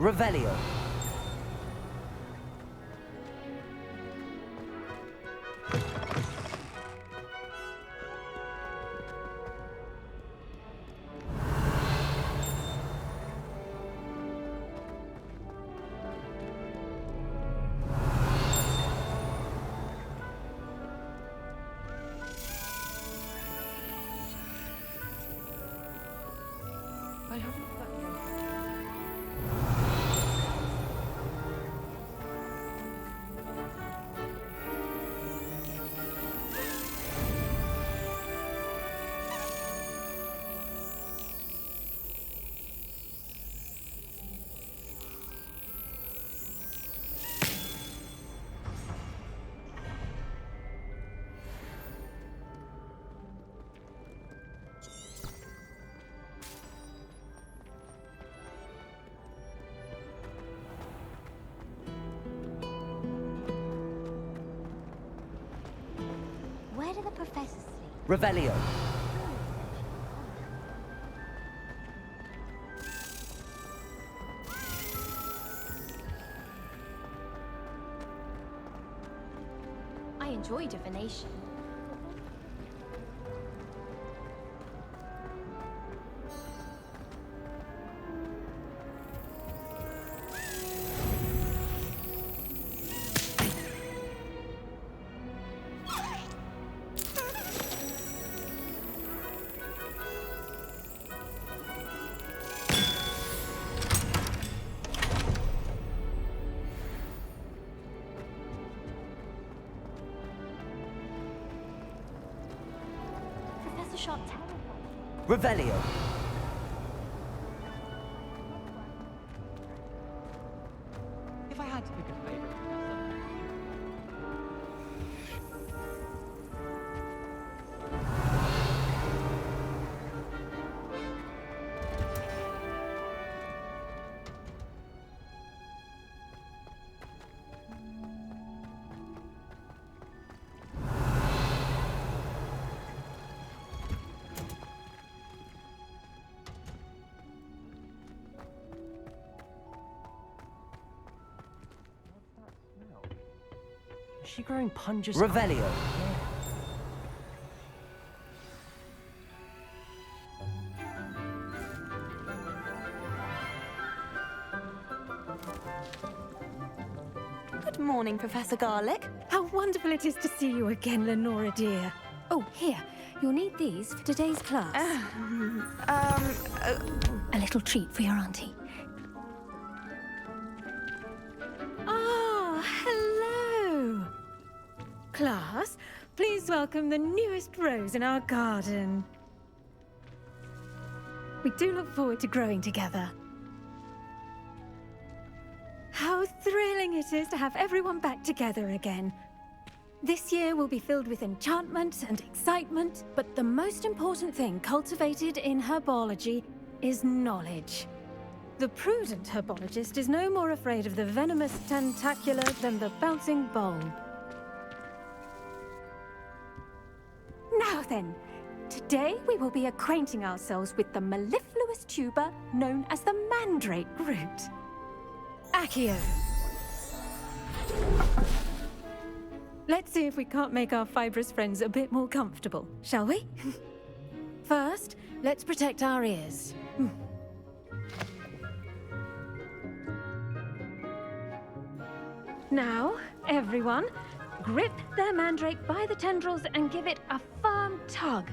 Revelio. I haven't that one. Where do the professors sleep? Revelio. I enjoy divination. Professor Sharp terrified. Revelio. If I had to pick a favorite professor. Is she growing punges? Revelio. Good morning, Professor Garlick. How wonderful it is to see you again, Lenora dear. Oh, here. You'll need these for today's class. A little treat for your auntie. Ah, hello. Class, please welcome the newest rose in our garden. We do look forward to growing together. How thrilling it is to have everyone back together again. This year will be filled with enchantment and excitement, but the most important thing cultivated in herbology is knowledge. The prudent herbologist is no more afraid of the venomous tentacular than the bouncing bulb. Now then, today we will be acquainting ourselves with the mellifluous tuber known as the mandrake root. Accio. Let's see if we can't make our fibrous friends a bit more comfortable, shall we? First, let's protect our ears. Now, everyone, grip their mandrake by the tendrils and give it a firm tug.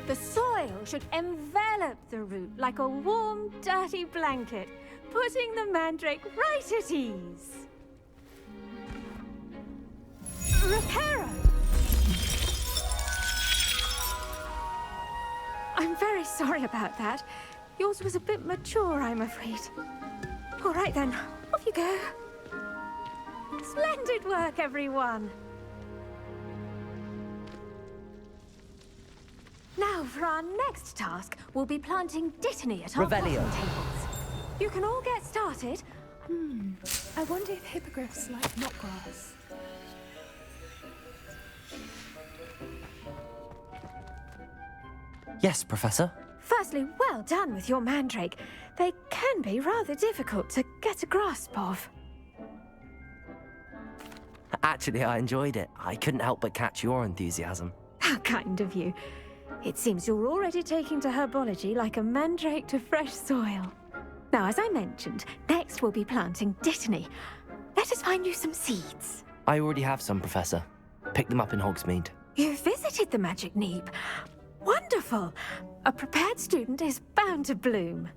The soil should envelop the root like a warm, dirty blanket, putting the mandrake right at ease. Reparo! I'm very sorry about that. Yours was a bit mature, I'm afraid. All right then, off you go. Splendid work, everyone! Now, for our next task, we'll be planting Dittany at our Revelio. bottom tables. You can all get started. I wonder if hippogriffs like not grass. Yes, Professor. Firstly, well done with your mandrake. They can be rather difficult to get a grasp of. Actually, I enjoyed it. I couldn't help but catch your enthusiasm. How kind of you. It seems you're already taking to herbology like a mandrake to fresh soil. Now, as I mentioned, next we'll be planting Dittany. Let us find you some seeds. I already have some, Professor. Picked them up in Hogsmeade. You visited the Magic Neep. Wonderful! A prepared student is bound to bloom.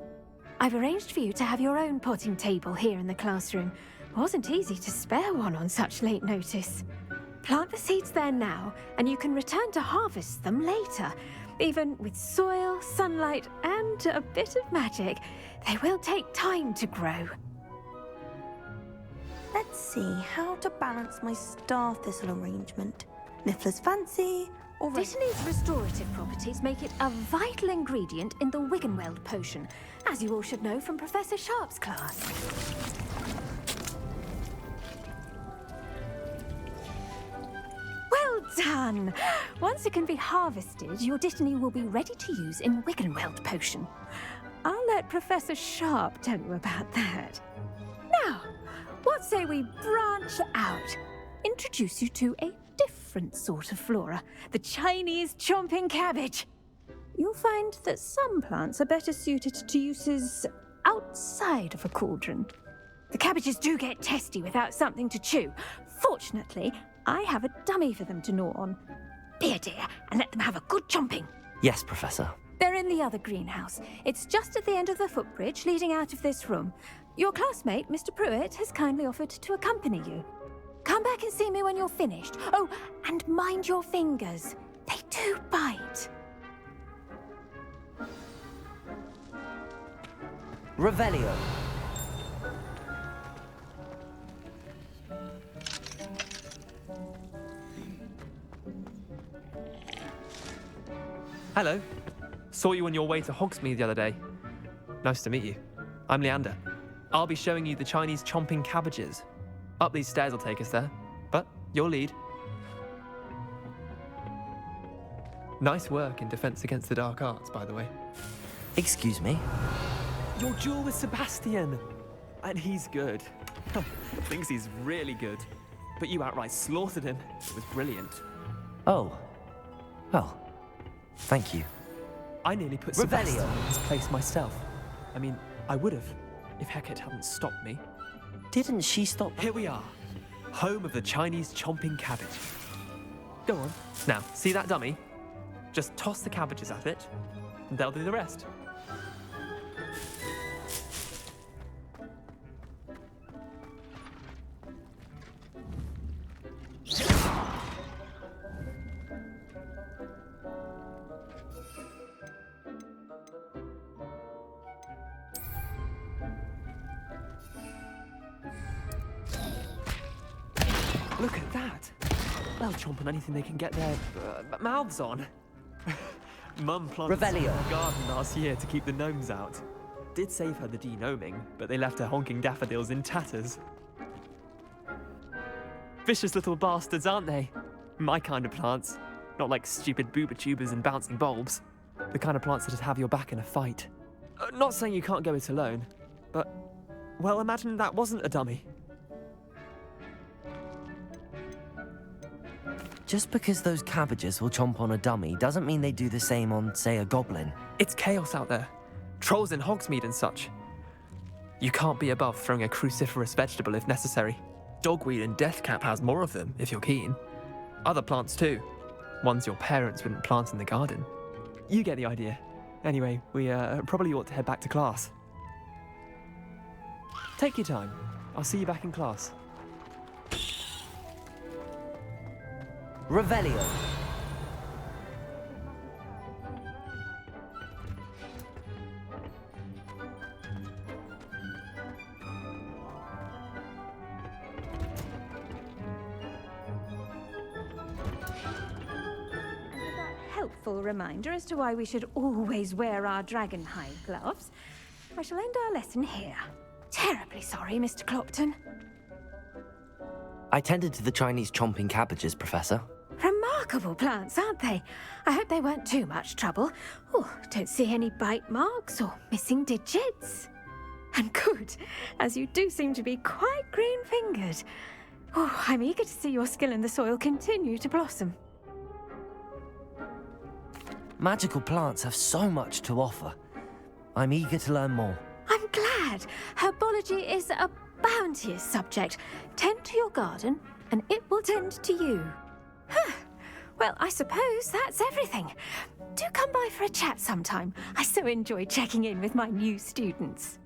I've arranged for you to have your own potting table here in the classroom. Wasn't easy to spare one on such late notice. Plant the seeds there now, and you can return to harvest them later. Even with soil, sunlight, and a bit of magic, they will take time to grow. Let's see how to balance my star thistle arrangement. Miffler's fancy, or Dittany's restorative properties make it a vital ingredient in the Wiggenweld potion, as you all should know from Professor Sharp's class. Well done! Once it can be harvested, your Dittany will be ready to use in Wiggenweld potion. I'll let Professor Sharp tell you about that. Now, what say we branch out? Introduce you to a different sort of flora, the Chinese chomping cabbage. You'll find that some plants are better suited to uses outside of a cauldron. The cabbages do get testy without something to chew. Fortunately, I have a dummy for them to gnaw on. Be a dear and let them have a good chomping. Yes, Professor. They're in the other greenhouse. It's just at the end of the footbridge leading out of this room. Your classmate, Mr. Pruitt, has kindly offered to accompany you. Come back and see me when you're finished. Oh, and mind your fingers. They do bite. Revelio. Hello. Saw you on your way to Hogsmeade the other day. Nice to meet you. I'm Leander. I'll be showing you the Chinese chomping cabbages. Up these stairs will take us there, but your lead. Nice work in Defense Against the Dark Arts, by the way. Excuse me? Your duel with Sebastian! And he's good. Thinks he's really good. But you outright slaughtered him. It was brilliant. Oh. Well, thank you. I nearly put Revelio. Sebastian in his place myself. I mean, I would have, if Hecate hadn't stopped me. Didn't she stop? Here we are, home of the Chinese chomping cabbage. Go on. Now, see that dummy? Just toss the cabbages at it, and they'll do the rest. Look at that! They'll chomp on anything they can get their mouths on. Mum planted some in Revelio. her garden last year to keep the gnomes out. Did save her the de-gnoming, but they left her honking daffodils in tatters. Vicious little bastards, aren't they? My kind of plants. Not like stupid booba tubers and bouncing bulbs. The kind of plants that'd have your back in a fight. Not saying you can't go it alone, but, well, imagine that wasn't a dummy. Just because those cabbages will chomp on a dummy doesn't mean they do the same on, say, a goblin. It's chaos out there. Trolls in Hogsmeade and such. You can't be above throwing a cruciferous vegetable if necessary. Dogweed and deathcap has more of them, if you're keen. Other plants too. Ones your parents wouldn't plant in the garden. You get the idea. Anyway, we probably ought to head back to class. Take your time. I'll see you back in class. Revelio. useful reminder as to why we should always wear our dragonhide gloves, I shall end our lesson here. Terribly sorry, Mr. Clopton. I tended to the Chinese chomping cabbages, Professor. Remarkable plants, aren't they? I hope they weren't too much trouble. Oh, don't see any bite marks or missing digits. And good, as you do seem to be quite green-fingered. Oh, I'm eager to see your skill in the soil continue to blossom. Magical plants have so much to offer. I'm eager to learn more. I'm glad. Herbology is a bounteous subject. Tend to your garden, and it will tend to you. Huh. Well, I suppose that's everything. Do come by for a chat sometime. I so enjoy checking in with my new students.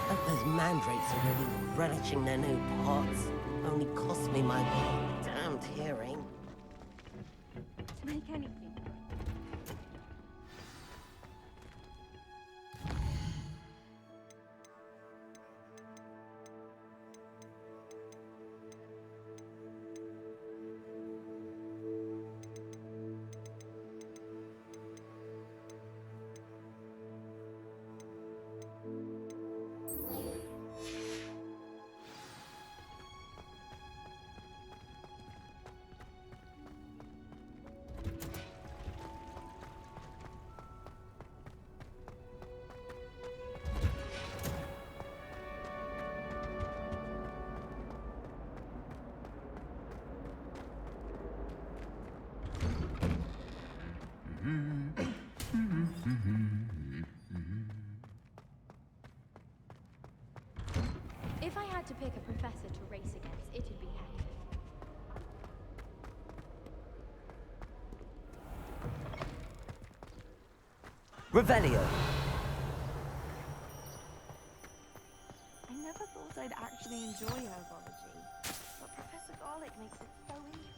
Hope those mandrakes are really relishing their new pots. Only cost me my damned hearing. To make anything. If I had to pick a professor to race against, it'd be Hector. Revelio. I never thought I'd actually enjoy herbology, but Professor Garlic makes it so interesting.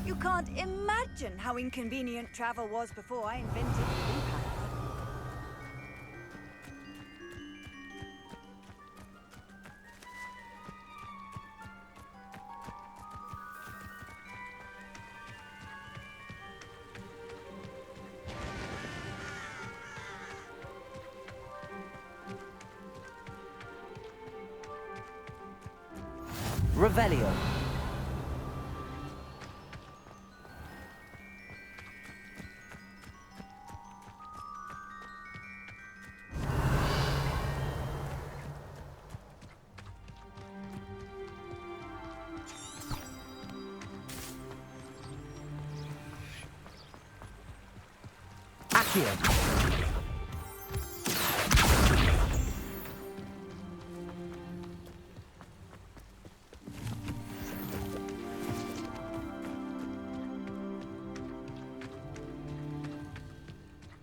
You can't imagine how inconvenient travel was before I invented the repack. Revelio. Accio.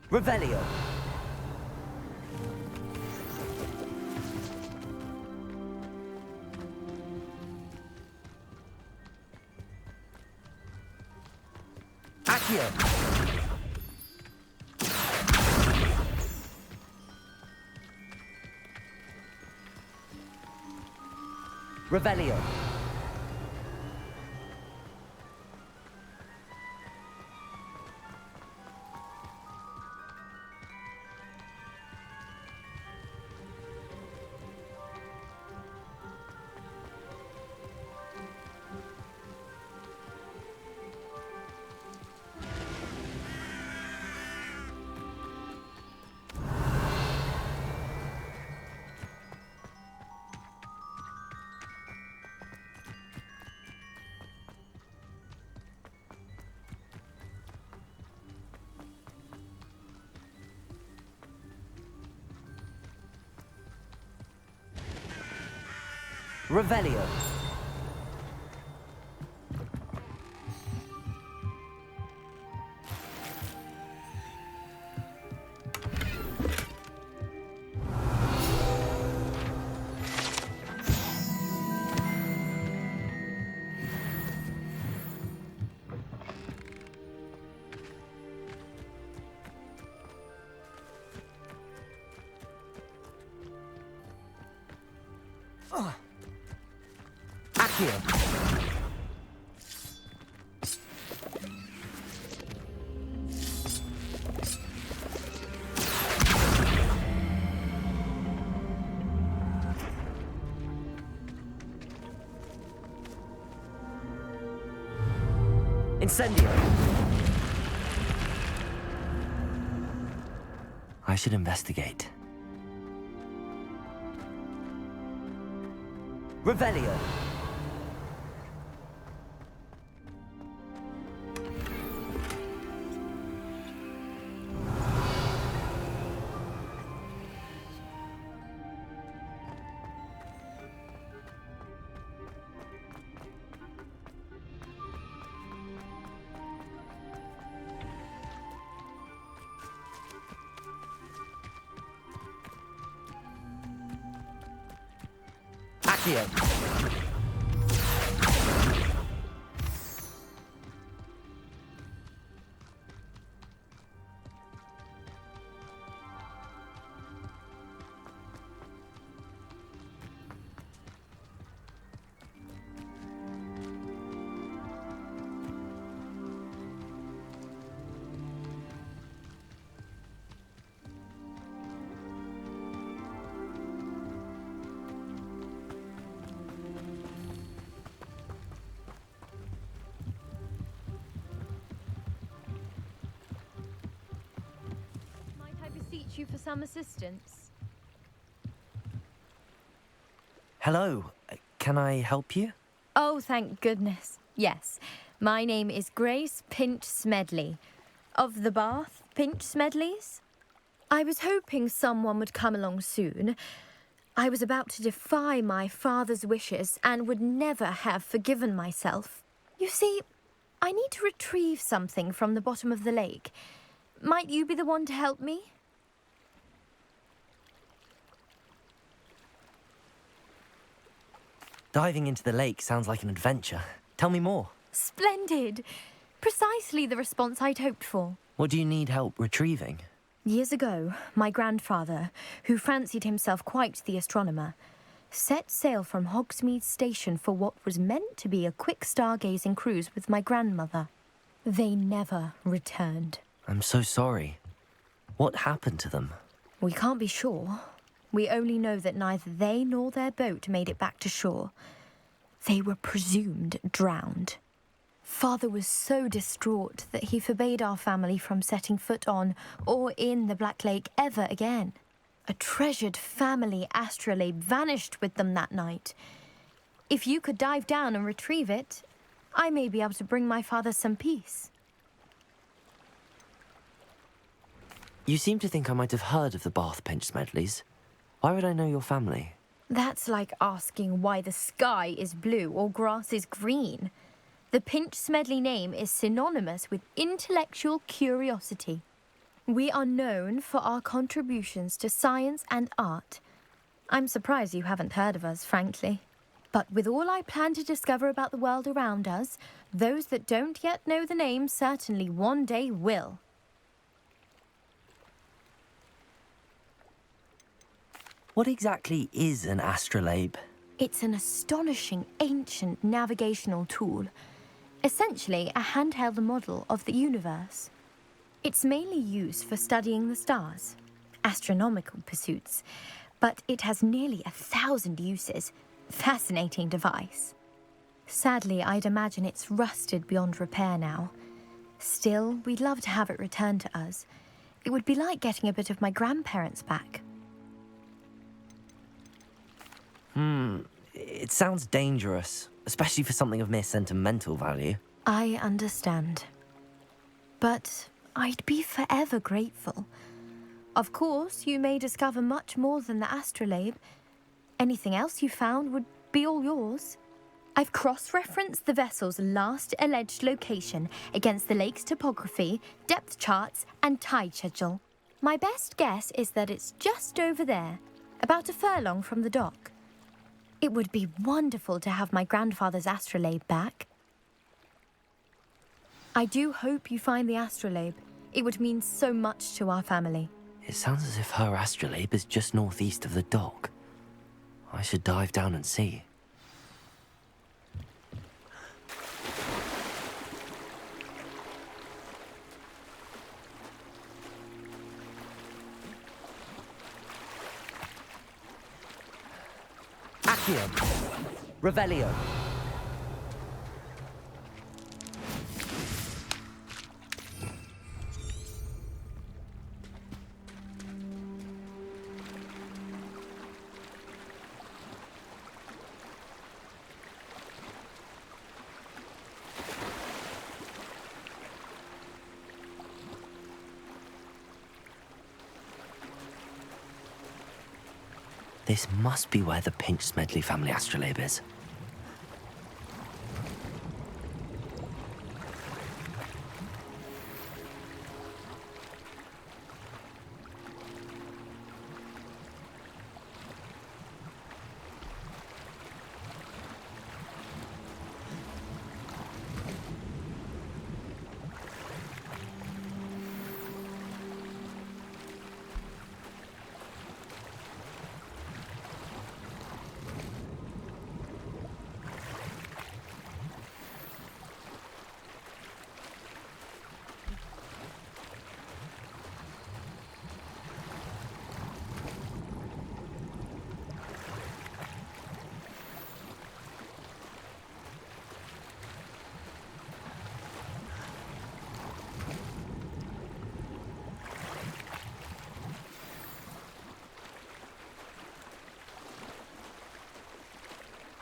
Revelio. Accio. Revelio. Revelio. Accio! Incendio! I should investigate. Revelio! Accio! Might I beseech you for some assistance? Hello, can I help you? Oh, thank goodness. Yes. My name is Grace Pinch Smedley. Of the Bath Pinch Smedleys? I was hoping someone would come along soon. I was about to defy my father's wishes and would never have forgiven myself. You see, I need to retrieve something from the bottom of the lake. Might you be the one to help me? Diving into the lake sounds like an adventure. Tell me more. Splendid! Precisely the response I'd hoped for. What do you need help retrieving? Years ago, my grandfather, who fancied himself quite the astronomer, set sail from Hogsmeade Station for what was meant to be a quick stargazing cruise with my grandmother. They never returned. I'm so sorry. What happened to them? We can't be sure. We only know that neither they nor their boat made it back to shore. They were presumed drowned. Father was so distraught that he forbade our family from setting foot on or in the Black Lake ever again. A treasured family astrolabe vanished with them that night. If you could dive down and retrieve it, I may be able to bring my father some peace. You seem to think I might have heard of the Bath Pinch Smedleys. Why would I know your family? That's like asking why the sky is blue or grass is green. The Pinch Smedley name is synonymous with intellectual curiosity. We are known for our contributions to science and art. I'm surprised you haven't heard of us, frankly. But with all I plan to discover about the world around us, those that don't yet know the name certainly one day will. What exactly is an astrolabe? It's an astonishing ancient navigational tool. Essentially a handheld model of the universe. It's mainly used for studying the stars, astronomical pursuits, but it has nearly 1,000 uses. Fascinating device. Sadly, I'd imagine it's rusted beyond repair now. Still, we'd love to have it returned to us. It would be like getting a bit of my grandparents back. It sounds dangerous, especially for something of mere sentimental value. I understand. But I'd be forever grateful. Of course, you may discover much more than the astrolabe. Anything else you found would be all yours. I've cross-referenced the vessel's last alleged location against the lake's topography, depth charts, and tide schedule. My best guess is that it's just over there, about a furlong from the dock. It would be wonderful to have my grandfather's astrolabe back. I do hope you find the astrolabe. It would mean so much to our family. It sounds as if her astrolabe is just northeast of the dock. I should dive down and see. Accio. Revelio. This must be where the Pinch-Smedley family astrolabe is.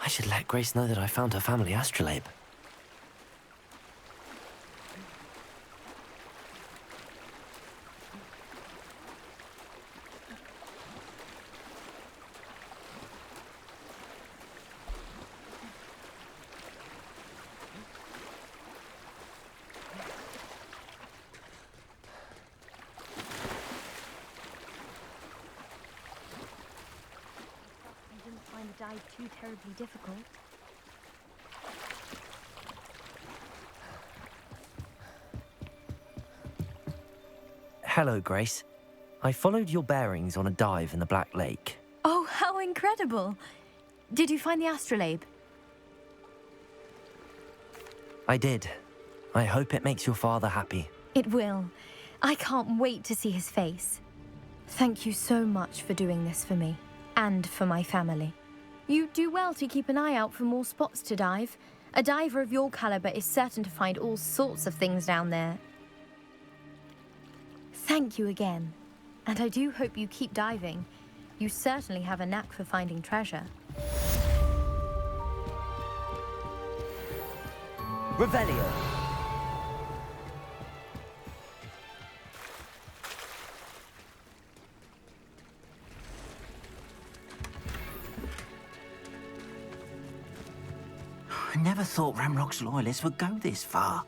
I should let Grace know that I found her family astrolabe. I didn't find the dive too terribly difficult. Hello, Grace. I followed your bearings on a dive in the Black Lake. Oh, how incredible! Did you find the astrolabe? I did. I hope it makes your father happy. It will. I can't wait to see his face. Thank you so much for doing this for me, and for my family. You do well to keep an eye out for more spots to dive. A diver of your caliber is certain to find all sorts of things down there. Thank you again, and I do hope you keep diving. You certainly have a knack for finding treasure. Revelio. I never thought Ramrock's loyalists would go this far.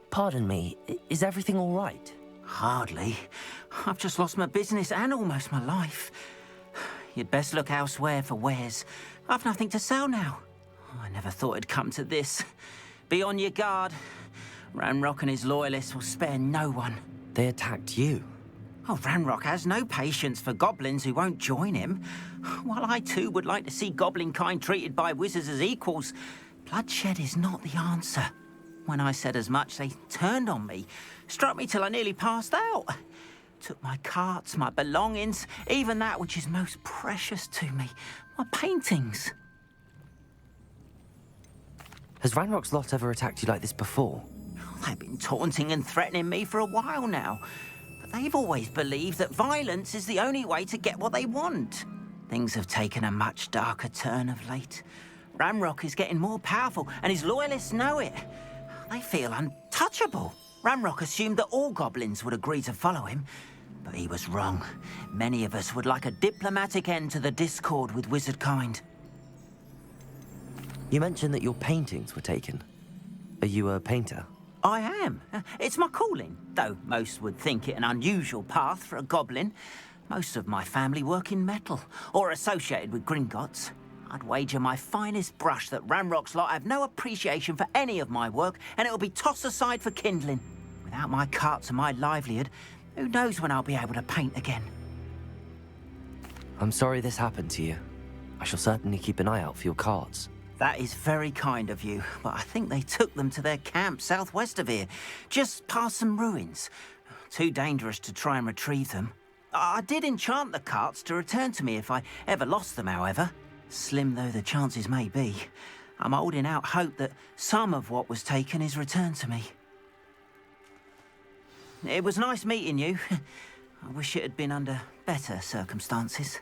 Pardon me, is everything all right? Hardly. I've just lost my business and almost my life. You'd best look elsewhere for wares. I've nothing to sell now. I never thought it'd come to this. Be on your guard. Ranrock and his loyalists will spare no one. They attacked you. Oh, Ranrock has no patience for goblins who won't join him. While I too would like to see goblin kind treated by wizards as equals, bloodshed is not the answer. When I said as much, they turned on me, struck me till I nearly passed out. Took my carts, my belongings, even that which is most precious to me, my paintings. Has Ranrock's lot ever attacked you like this before? They've been taunting and threatening me for a while now. But they've always believed that violence is the only way to get what they want. Things have taken a much darker turn of late. Ranrock is getting more powerful, and his loyalists know it. They feel untouchable. Ranrock assumed that all goblins would agree to follow him, but he was wrong. Many of us would like a diplomatic end to the discord with wizard kind. You mentioned that your paintings were taken. Are you a painter? I am. It's my calling, though most would think it an unusual path for a goblin. Most of my family work in metal, or associated with Gringotts. I'd wager my finest brush that Ranrock's lot have no appreciation for any of my work, and it'll be tossed aside for kindling. Without my carts and my livelihood, who knows when I'll be able to paint again? I'm sorry this happened to you. I shall certainly keep an eye out for your carts. That is very kind of you, but I think they took them to their camp southwest of here, just past some ruins. Too dangerous to try and retrieve them. I did enchant the carts to return to me if I ever lost them, however. Slim though the chances may be, I'm holding out hope that some of what was taken is returned to me. It was nice meeting you. I wish it had been under better circumstances.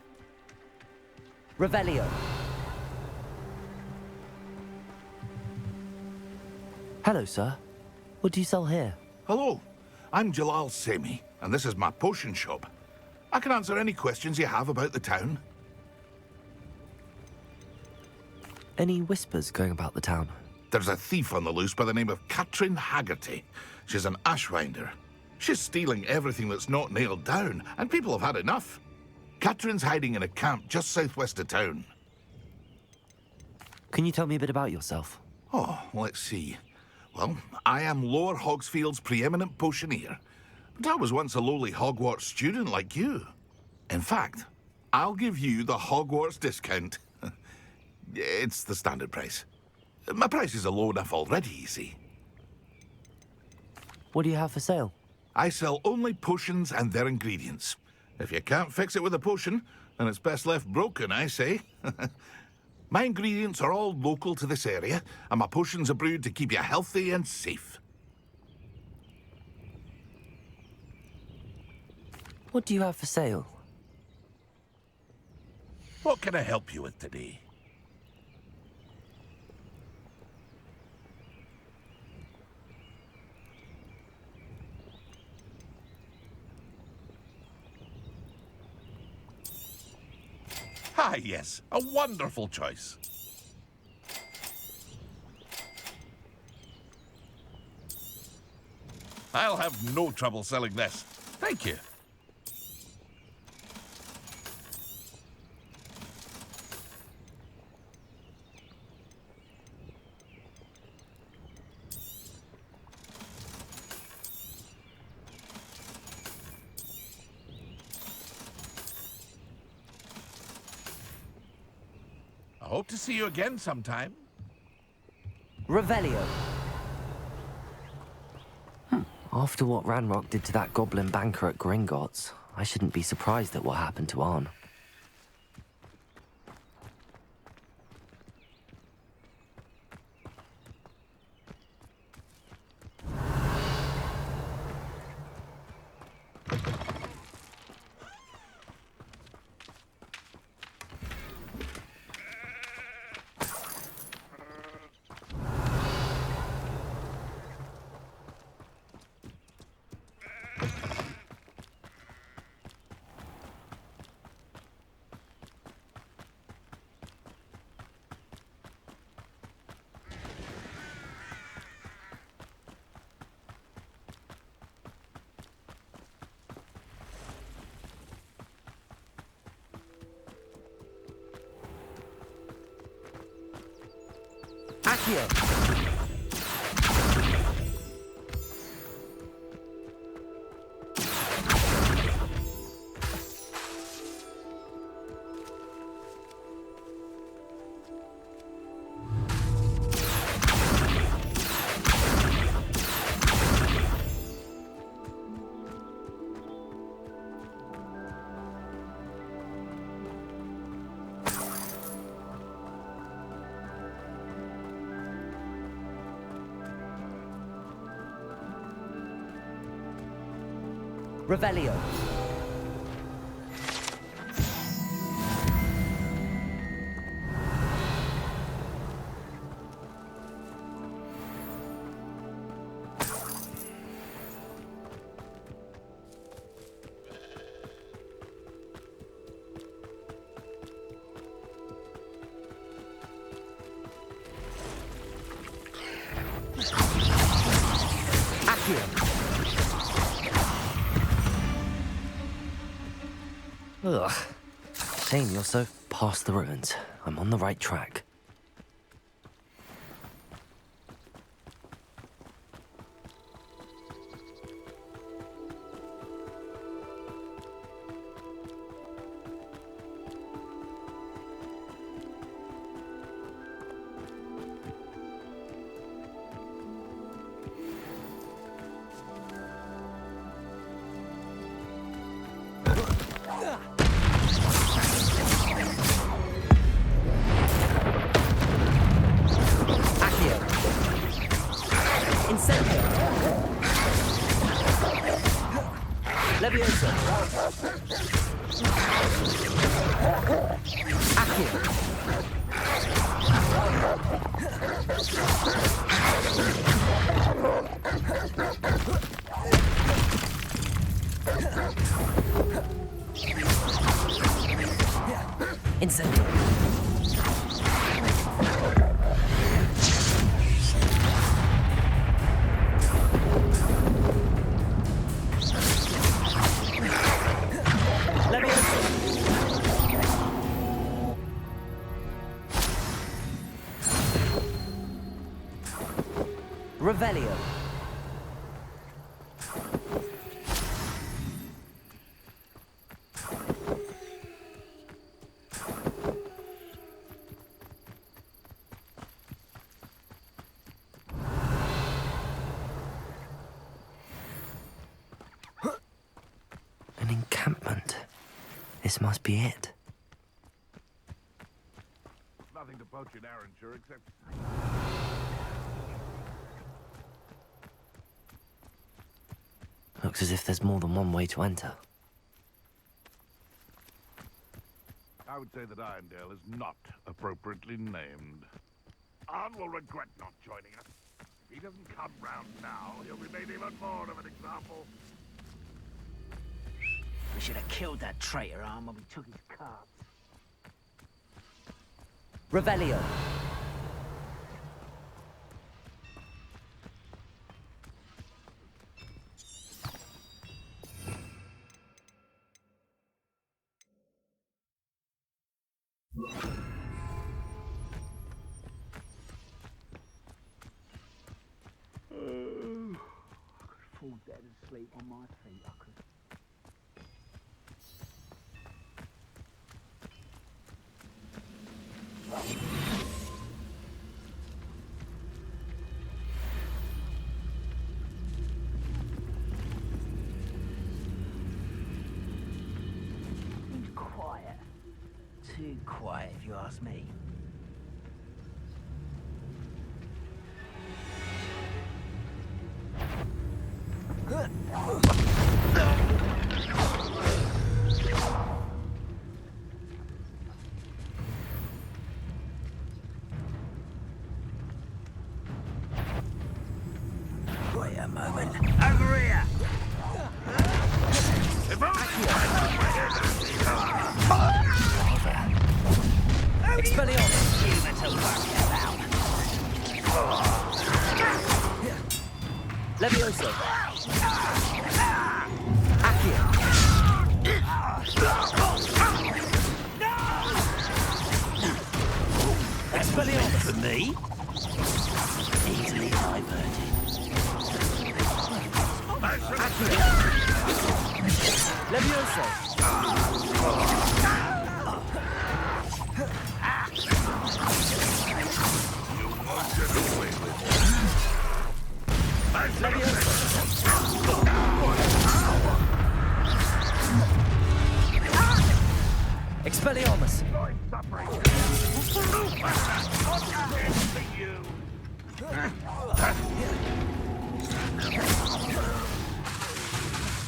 Revelio. Hello, sir. What do you sell here? Hello, I'm Jalal Semi, and this is my potion shop. I can answer any questions you have about the town. Any whispers going about the town? There's a thief on the loose by the name of Katrin Haggerty. She's an ashwinder. She's stealing everything that's not nailed down, and people have had enough. Katrin's hiding in a camp just southwest of town. Can you tell me a bit about yourself? Oh, let's see. Well, I am Lower Hogsfield's preeminent potioneer, but I was once a lowly Hogwarts student like you. In fact, I'll give you the Hogwarts discount. It's the standard price. My prices are low enough already, you see. What do you have for sale? I sell only potions and their ingredients. If you can't fix it with a potion, then it's best left broken, I say. My ingredients are all local to this area, and my potions are brewed to keep you healthy and safe. What do you have for sale? What can I help you with today? Ah, yes, a wonderful choice. I'll have no trouble selling this. Thank you. I hope to see you again sometime. Revelio. After what Ranrock did to that goblin banker at Gringotts, I shouldn't be surprised at what happened to Arn. Accio. Revelio. Accio. Ugh. Shame you're so past the ruins. I'm on the right track. Incendio! Levioso! Accio! Incendio! Revelio. An encampment. This must be it. Nothing to poach in Arrancher except... Looks as if there's more than one way to enter. I would say that Irondale is not appropriately named. Arn will regret not joining us. If he doesn't come round now, he'll be made even more of an example. We should have killed that traitor, Arn, when we took his cards. Revelio. Fall dead asleep on my feet, I could. Seems quiet. Too quiet, if you ask me. Wait a moment. Over here! Expelliarmus! Human to worry about. Levioso! Accio! Expelliarmus! For me? Easily diverted. Accio! Levioso! Expelliarmus!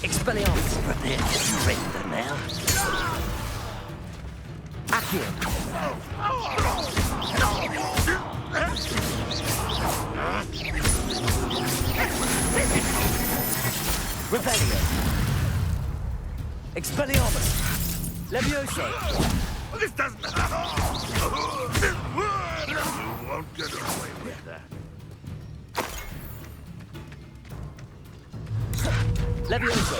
Expelliarmus! Prepare to surrender now. Accio! Revelio! Expelliarmus! Levioso! This doesn't... You won't get away with that. Levioso!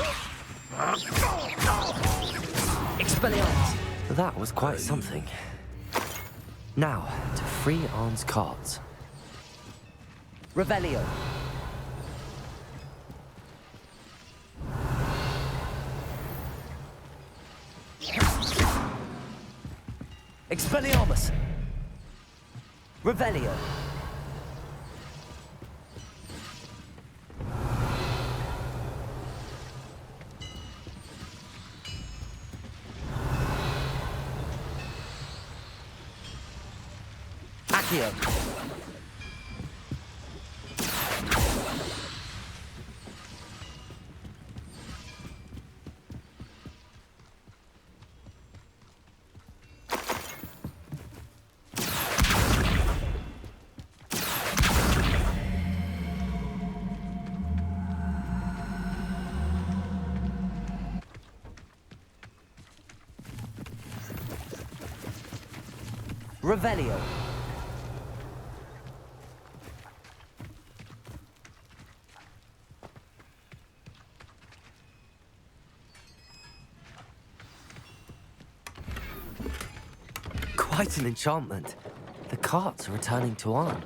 Expelliarmus! That was quite something. Now, to free Arn's cards. Revelio! Expelliarmus! Revelio! Accio! Revelio. Quite an enchantment. The carts are returning to Arn.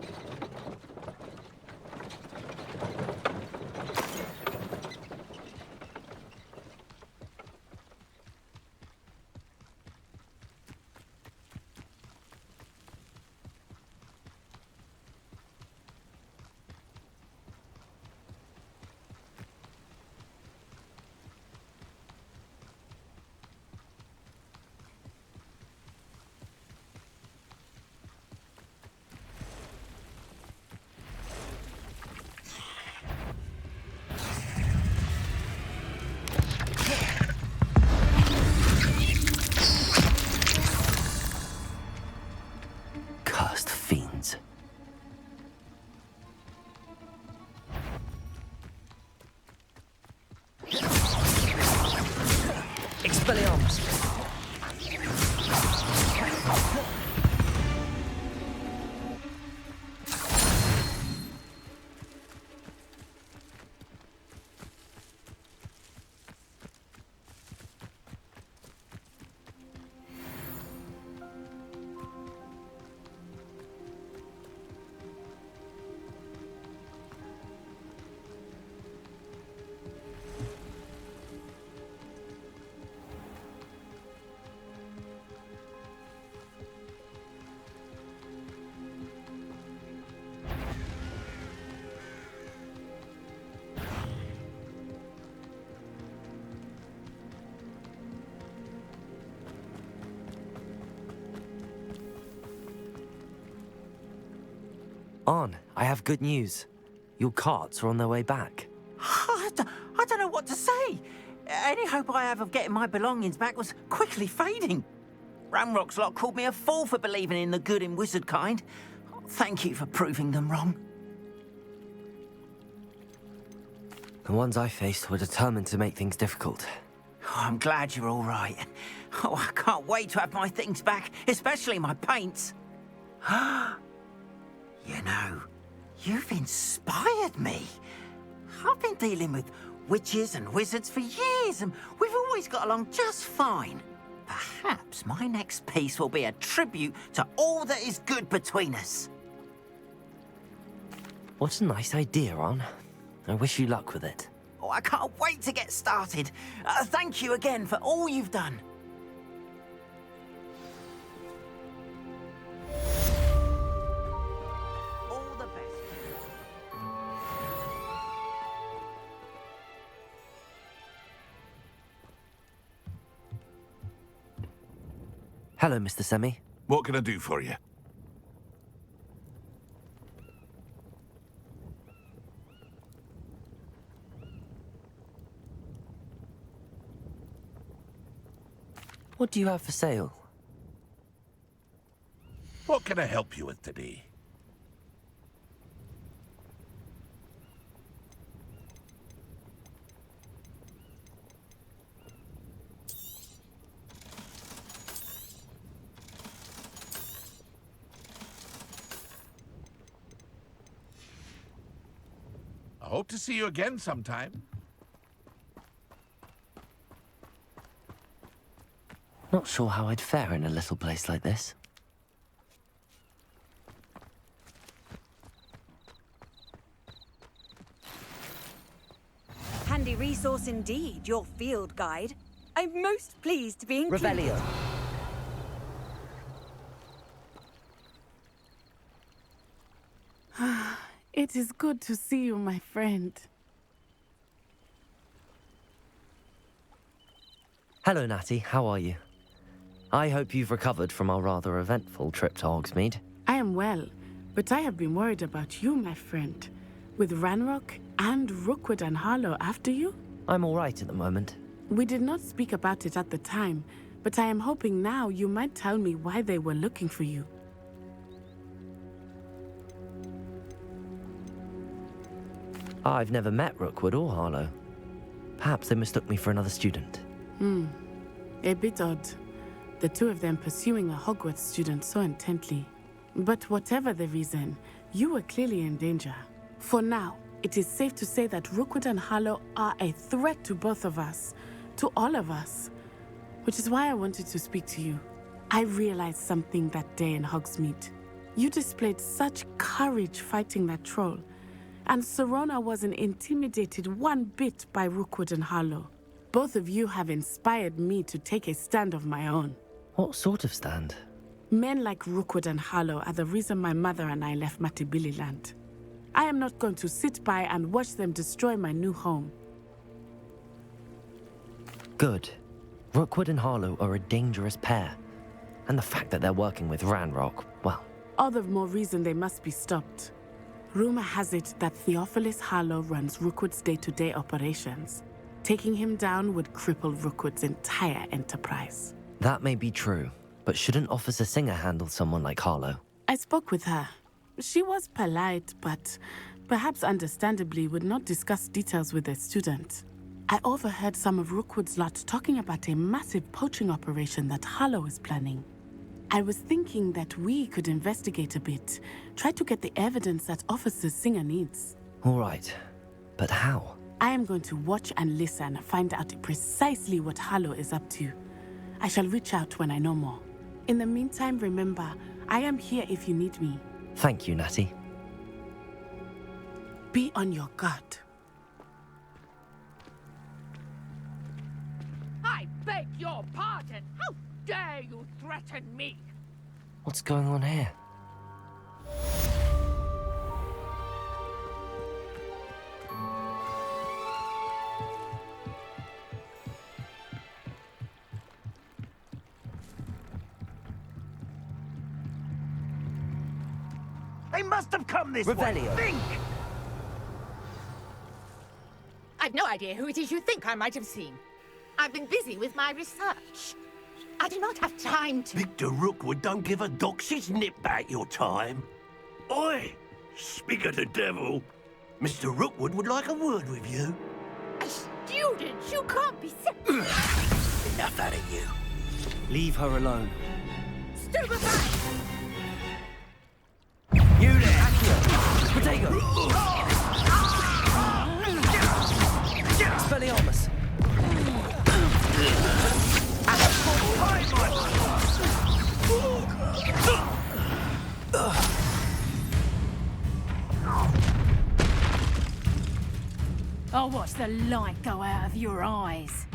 Cursed fiends. Expelliarmus. Arn, I have good news. Your carts are on their way back. I don't know what to say. Any hope I have of getting my belongings back was quickly fading. Ranrock's lot called me a fool for believing in the good in wizard kind. Thank you for proving them wrong. The ones I faced were determined to make things difficult. Oh, I'm glad you're all right. Oh, I can't wait to have my things back, especially my paints. You know, you've inspired me. I've been dealing with witches and wizards for years, and we've always got along just fine. Perhaps my next piece will be a tribute to all that is good between us. What a nice idea, Arn. I wish you luck with it. Oh, I can't wait to get started. Thank you again for all you've done. All the best. Hello, Mr. Semi. What can I do for you? What do you have for sale? What can I help you with today? I hope to see you again sometime. Not sure how I'd fare in a little place like this. Handy resource indeed, your field guide. I'm most pleased to be included. Revelio. It is good to see you, my friend. Hello, Natty. How are you? I hope you've recovered from our rather eventful trip to Hogsmeade. I am well, but I have been worried about you, my friend. With Ranrock and Rookwood and Harlow after you? I'm all right at the moment. We did not speak about it at the time, but I am hoping now you might tell me why they were looking for you. I've never met Rookwood or Harlow. Perhaps they mistook me for another student. A bit odd. the two of them pursuing a Hogwarts student so intently. But whatever the reason, you were clearly in danger. For now, it is safe to say that Rookwood and Harlow are a threat to both of us, to all of us. Which is why I wanted to speak to you. I realized something that day in Hogsmeade. You displayed such courage fighting that troll, and Serona wasn't intimidated one bit by Rookwood and Harlow. Both of you have inspired me to take a stand of my own. What sort of stand? Men like Rookwood and Harlow are the reason my mother and I left Matibili land. I am not going to sit by and watch them destroy my new home. Good. Rookwood and Harlow are a dangerous pair. And the fact that they're working with Ranrock, well... All the more reason they must be stopped. Rumor has it that Theophilus Harlow runs Rookwood's day-to-day operations. Taking him down would cripple Rookwood's entire enterprise. That may be true, but shouldn't Officer Singer handle someone like Harlow? I spoke with her. She was polite, but perhaps understandably would not discuss details with a student. I overheard some of Rookwood's lot talking about a massive poaching operation that Harlow is planning. I was thinking that we could investigate a bit, try to get the evidence that Officer Singer needs. All right, but how? I am going to watch and listen, find out precisely what Harlow is up to. I shall reach out when I know more. In the meantime, remember, I am here if you need me. Thank you, Natty. Be on your guard. I beg your pardon. How dare you threaten me? What's going on here? They must have come this Revelio. way. Think! I've no idea who it is you think I might have seen. I've been busy with my research. I do not have time to... Victor Rookwood don't give a doxy's nip back your time. Oi! Speak of the devil. Mr. Rookwood would like a word with you. A student? You can't be... Enough out of you. Leave her alone. Stupefy! You there! Accio! Potato! Expelliarmus! I'll watch the light go out of your eyes.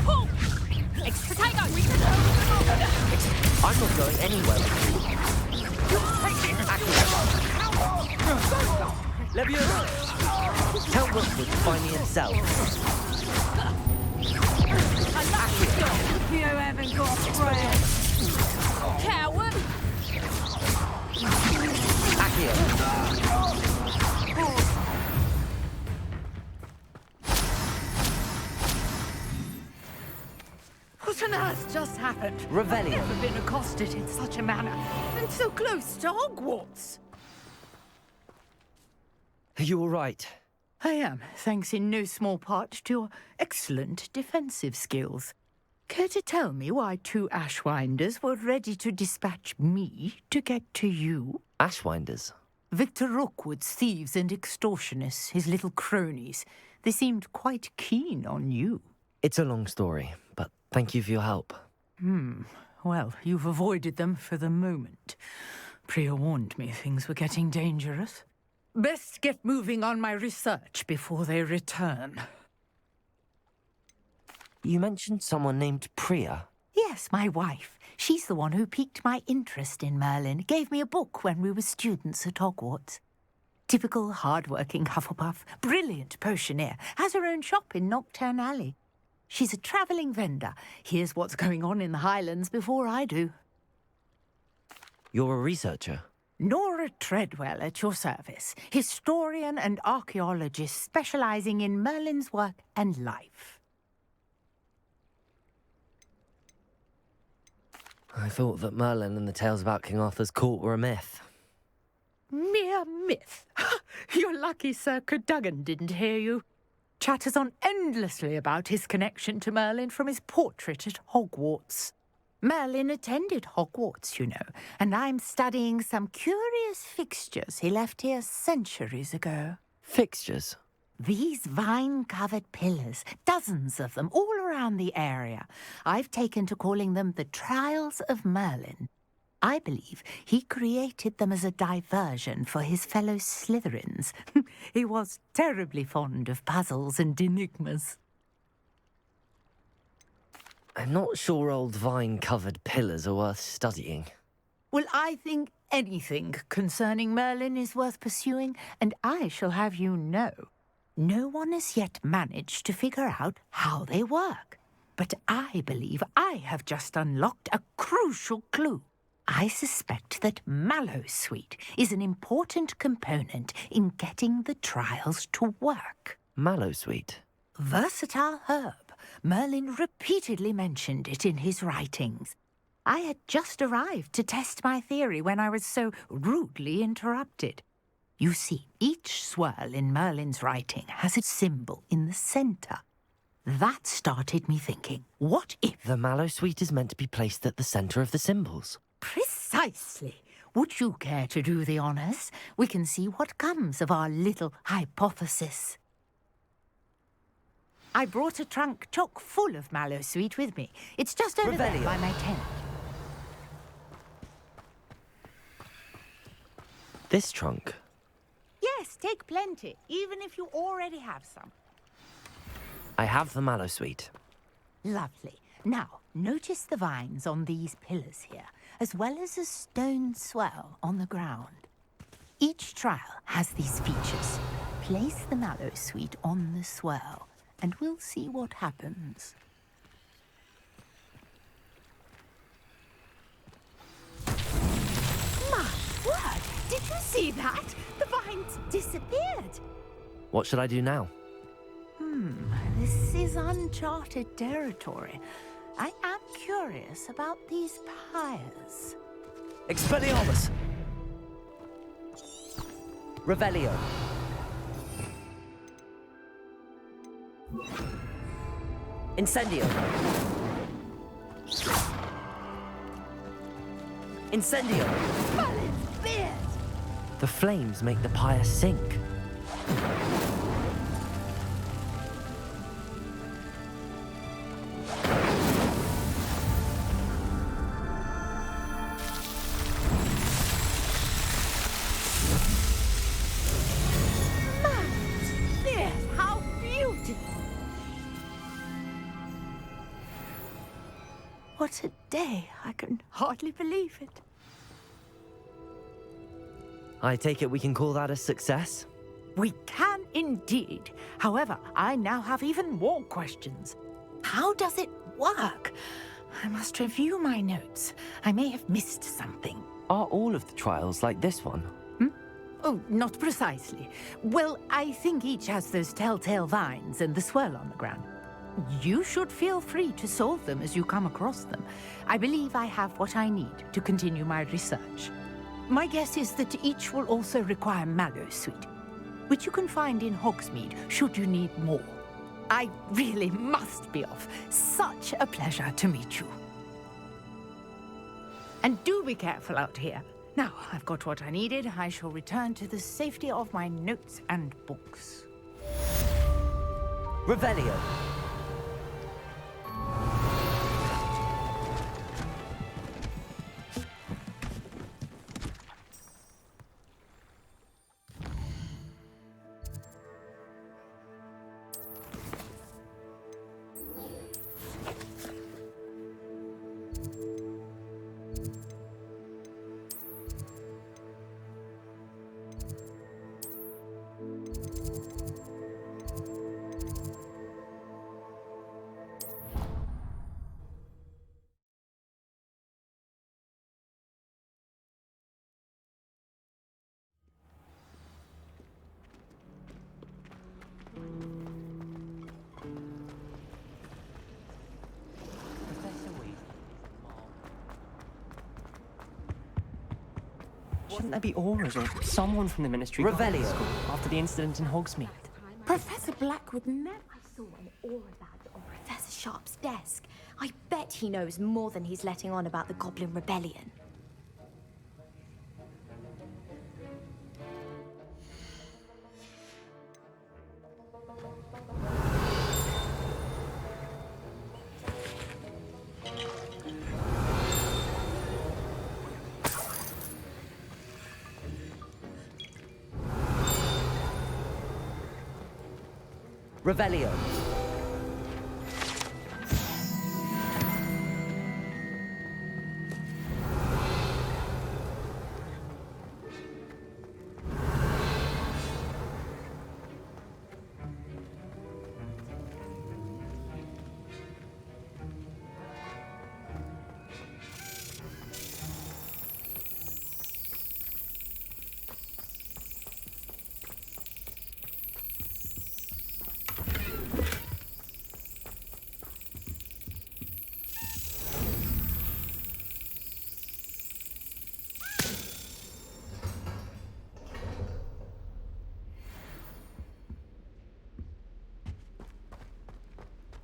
Pull! Ex-potato! I'm not going anywhere. Leviosa! Tell Rookwood to find me himself. You haven't got breath. Coward! Accio! What on earth just happened? Revelio. I've never been accosted in such a manner, and so close to Hogwarts. Are you all right? I am, thanks in no small part to your excellent defensive skills. Care to tell me why two Ashwinders were ready to dispatch me to get to you? Ashwinders? Victor Rookwood's thieves and extortionists, his little cronies. They seemed quite keen on you. It's a long story, but thank you for your help. Well, you've avoided them for the moment. Priya warned me things were getting dangerous. Best get moving on my research before they return. You mentioned someone named Priya. Yes, my wife. She's the one who piqued my interest in Merlin. Gave me a book when we were students at Hogwarts. Typical hard-working Hufflepuff, brilliant potioneer, has her own shop in Knockturn Alley. She's a travelling vendor. Hears what's going on in the Highlands before I do. You're a researcher? Nora Treadwell at your service. Historian and archaeologist specialising in Merlin's work and life. I thought that Merlin and the tales about King Arthur's court were a myth. Mere myth. You're lucky Sir Cadogan didn't hear you. chatters on endlessly about his connection to Merlin from his portrait at Hogwarts. Merlin attended Hogwarts, you know, and I'm studying some curious fixtures he left here centuries ago. Fixtures? These vine-covered pillars, dozens of them, all around the area. I've taken to calling them the Trials of Merlin. I believe he created them as a diversion for his fellow Slytherins. He was terribly fond of puzzles and enigmas. I'm not sure old vine-covered pillars are worth studying. Well, I think anything concerning Merlin is worth pursuing, and I shall have you know, no one has yet managed to figure out how they work. But I believe I have just unlocked a crucial clue. I suspect that Mallowsweet is an important component in getting the trials to work. Mallowsweet? Versatile herb. Merlin repeatedly mentioned it in his writings. I had just arrived to test my theory when I was so rudely interrupted. You see, each swirl in Merlin's writing has a symbol in the centre. That started me thinking, what if... The Mallowsweet is meant to be placed at the centre of the symbols. Precisely. Would you care to do the honours? We can see what comes of our little hypothesis. I brought a trunk chock full of Mallowsweet with me. It's just over there by my tent. This trunk? Yes, take plenty, even if you already have some. I have the Mallowsweet. Lovely. Now, notice the vines on these pillars here, as well as a stone swell on the ground. Each trial has these features. Place the Mallowsweet on the swell, and we'll see what happens. My word! Did you see that? The vines disappeared. What should I do now? This is uncharted territory. I am curious about these pyres. Expelliarmus! Revelio. Incendio. Incendio. Merlin's beard! The flames make the pyre sink. What a day! I can hardly believe it. I take it we can call that a success? We can indeed. However, I now have even more questions. How does it work? I must review my notes. I may have missed something. Are all of the trials like this one? Oh, not precisely. Well, I think each has those telltale vines and the swirl on the ground. You should feel free to solve them as you come across them. I believe I have what I need to continue my research. My guess is that each will also require Mallowsweet, which you can find in Hogsmeade should you need more. I really must be off. Such a pleasure to meet you. And do be careful out here. Now, I've got what I needed. I shall return to the safety of my notes and books. Revelio. Shouldn't there be auras or someone from the Ministry Revelio. School after the incident in Hogsmeade? Professor Black would never... I saw an aura badge on Professor Sharp's desk. I bet he knows more than he's letting on about the Goblin Rebellion. Revelio.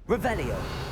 Revelio.